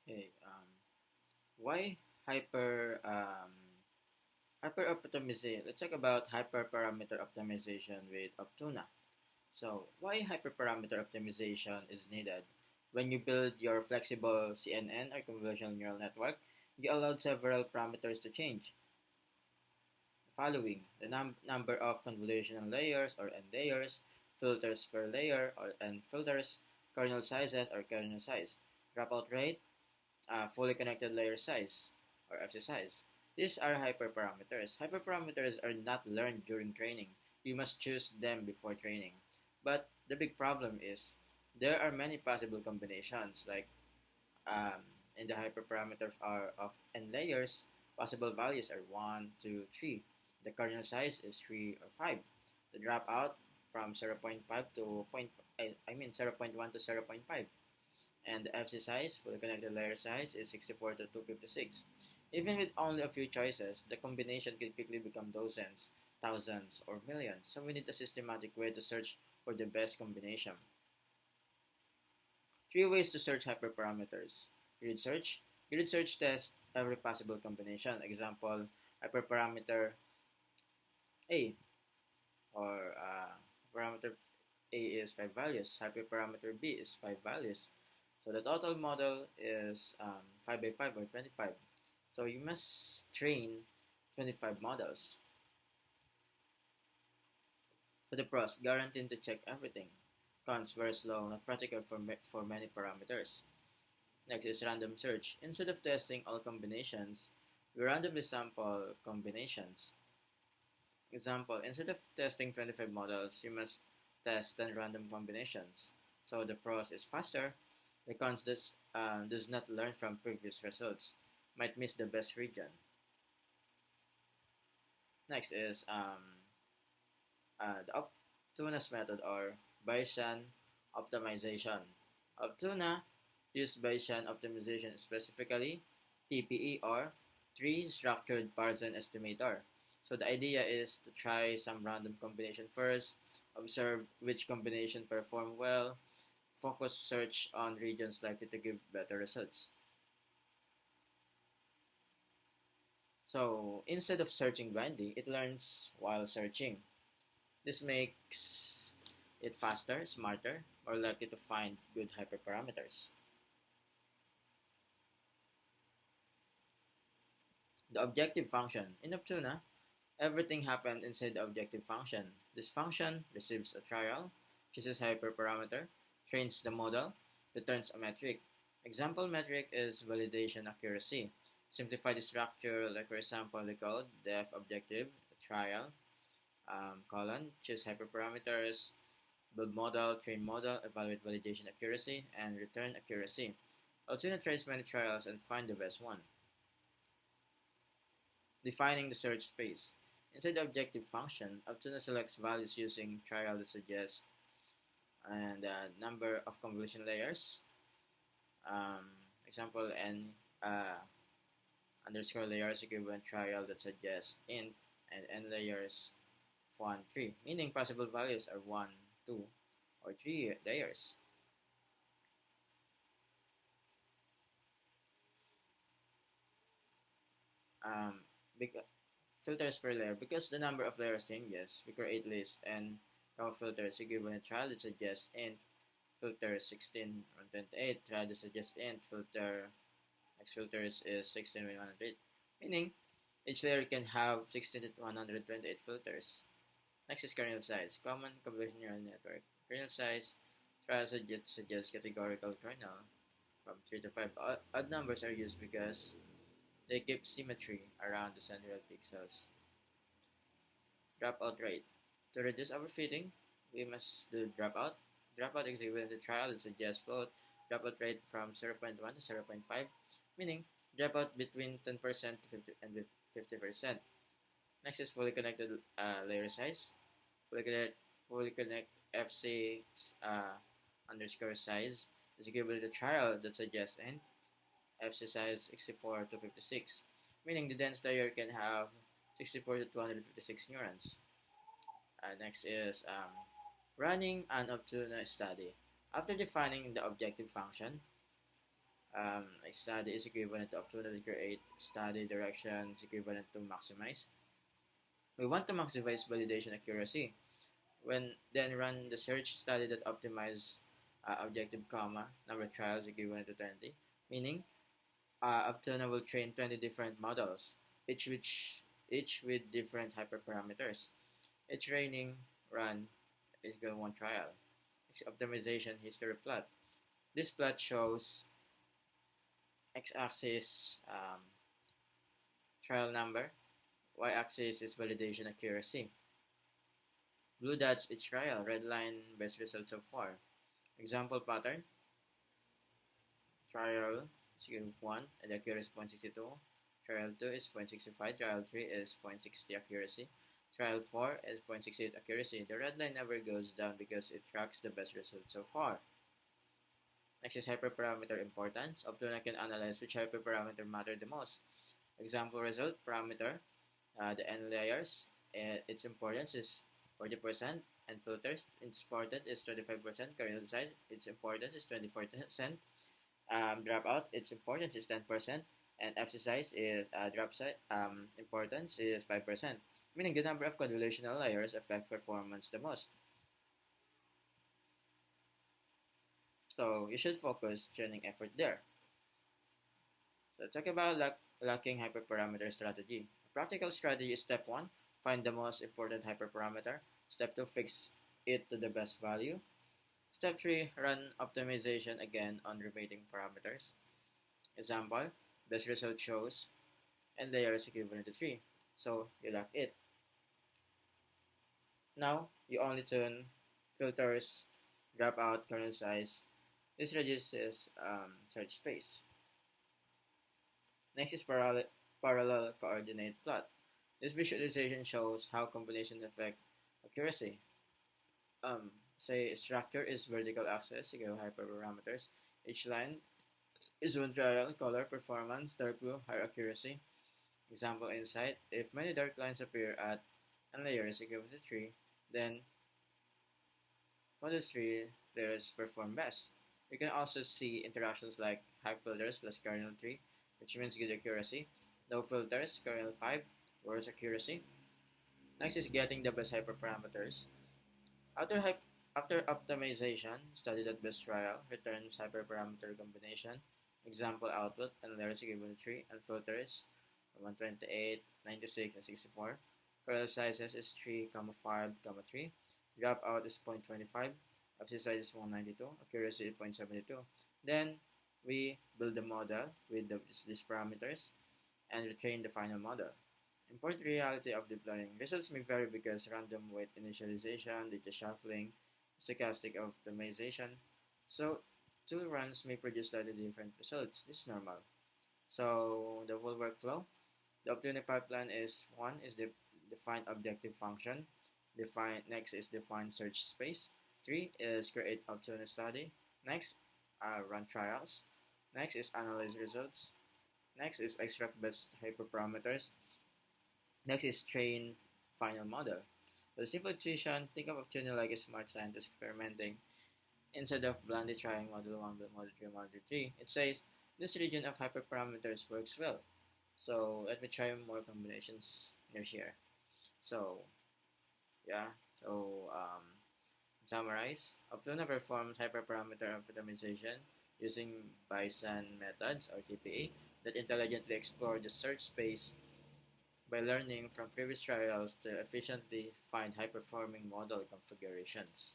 Okay, why hyper hyper optimization? Let's talk about hyperparameter optimization with Optuna. So, why hyperparameter optimization is needed? When you build your flexible CNN or convolutional neural network, you allowed several parameters to change. The following: the number of convolutional layers or n layers, filters per layer or n filters, kernel sizes or kernel size, dropout rate, fully connected layer size or FC size. These are hyperparameters. Hyperparameters are not learned during training. You must choose them before training. But the big problem is there are many possible combinations. Like um, in the hyperparameters are of n layers, possible values are 1, 2, 3. The kernel size is 3 or 5. The dropout from zero point 0.5 to zero point 0.1 to zero point 0.5, and the FC size for the connected layer size is 64 to 256. Even with only a few choices, the combination can quickly become dozens, thousands, or millions, so we need a systematic way to search for the best combination. Three ways to search hyperparameters. Grid search. Grid search tests every possible combination. Example, hyperparameter A, or parameter A is 5 values, hyperparameter B is 5 values. So the total model is 5 by 5 or 25. So you must train 25 models. For the pros, guaranteed to check everything. Cons, very slow, not practical for many parameters. Next is random search. Instead of testing all combinations, we randomly sample combinations. Example, instead of testing 25 models, you must test 10 random combinations. So the pros is faster. The cons does not learn from previous results. Might miss the best region. Next is the Optuna's method or Bayesian optimization. Optuna uses Bayesian optimization, specifically TPE or Tree Structured Parsing Estimator. So the idea is to try some random combination first, observe which combination perform well, focus search on regions likely to give better results. So instead of searching blindly, it learns while searching. This makes it faster, smarter, more likely to find good hyperparameters. The objective function. In Optuna, everything happens inside the objective function. This function receives a trial, chooses hyperparameter, trains the model, returns a metric. Example metric is validation accuracy. Simplify the structure like for example the code, def objective, trial, choose hyperparameters, build model, train model, evaluate validation accuracy, and return accuracy. Alternate tries many trials and find the best one. Defining the search space. Inside the objective function, Optuna selects values using trial that suggests and number of convolution layers. Um, Example n underscore layers equivalent trial that suggests int and n layers 1, 3, meaning possible values are 1, 2, or 3 layers. Um, because filters per layer. Because the number of layers changes, we create lists and count filters equivalent trial that suggests int filter 16 on 28, trial that suggests int filter next filters is 16 with 100, meaning each layer can have 16 to 128 filters. Next is kernel size, common convolutional neural network. Kernel size, trial suggests categorical kernel from 3 to 5. Odd numbers are used because they keep symmetry around the central pixels. Dropout rate. To reduce overfitting, we must do dropout. Dropout is equivalent to trial that suggests float dropout rate from 0.1 to 0.5, meaning dropout between 10% to 50 and 50%. Next is fully connected layer size. Fully connect FC underscore size is equivalent to trial that suggests int FC size 64 to 56, meaning the dense layer can have 64 to 256 neurons. Next is running an Optuna study. After defining the objective function, Like study is equivalent to opportunity to create, study direction is equivalent to maximize. We want to maximize validation accuracy. When then run the search study that optimize objective comma number of trials equivalent to 20, meaning Aptona will train 20 different models, each with different hyperparameters. Each training run is equal to one trial. Optimization history plot. This plot shows x-axis trial number, y-axis is validation accuracy. Blue dots each trial, red line best results so far. Example pattern, trial is equal to 1 and the accuracy is 0.62. Trial 2 is 0.65. Trial 3 is 0.60 accuracy. Trial 4 is 0.68 accuracy. The red line never goes down because it tracks the best result so far. Next is hyperparameter importance. Optuna can analyze which hyperparameter matter the most. Example result parameter, the n layers, its importance is 40%, and filters, its importance is 25%. Kernel size, its importance is 24%. Dropout, its importance is 10%, and FC size is drop size importance is 5%. Meaning the number of convolutional layers affect performance the most. So you should focus training effort there. So talk about lacking hyperparameter strategy. A practical strategy is step 1, find the most important hyperparameter. Step 2, fix it to the best value. Step 3, run optimization again on remaining parameters. Example, best result shows and layer is equivalent to 3. So you lack it. Now you only tune filters, dropout, kernel size. This reduces search space. Next is parallel coordinate plot. This visualization shows how combinations affect accuracy. Say structure is vertical axis, equal hyperparameters. Each line is one trial, color, performance, dark blue, higher accuracy. Example insight, if many dark lines appear at and layer is equal to 3, then model 3 layers perform best. You can also see interactions like high filters plus kernel 3, which means good accuracy. Low filters, kernel 5, worse accuracy. Next is getting the best hyperparameters. After, after optimization, study that best trial, returns hyperparameter combination, example output, and layers equivalent to 3, and filters 128, 96, and 64. Kernel sizes is 3, 5, 3. Dropout is 0.25. FC size is 192. Accuracy is 0.72. Then we build the model with these parameters and retrain the final model. Important reality of deep learning. Results may vary because random weight initialization, data shuffling, stochastic optimization. So two runs may produce slightly different results. This is normal. So the whole workflow. The opportunity pipeline is one is the define objective function. Next is define search space. 3 is create opportunity study. Next, run trials. Next is analyze results. Next is extract best hyperparameters. Next is train final model. For the simplification, think of opportunity like a smart scientist experimenting. Instead of blindly trying model 1, model 2, model 3, it says this region of hyperparameters works well. So let me try more combinations near here. So yeah, so summarize, Optuna performs hyperparameter optimization using Bayesian methods or TPA that intelligently explore the search space by learning from previous trials to efficiently find high-performing model configurations.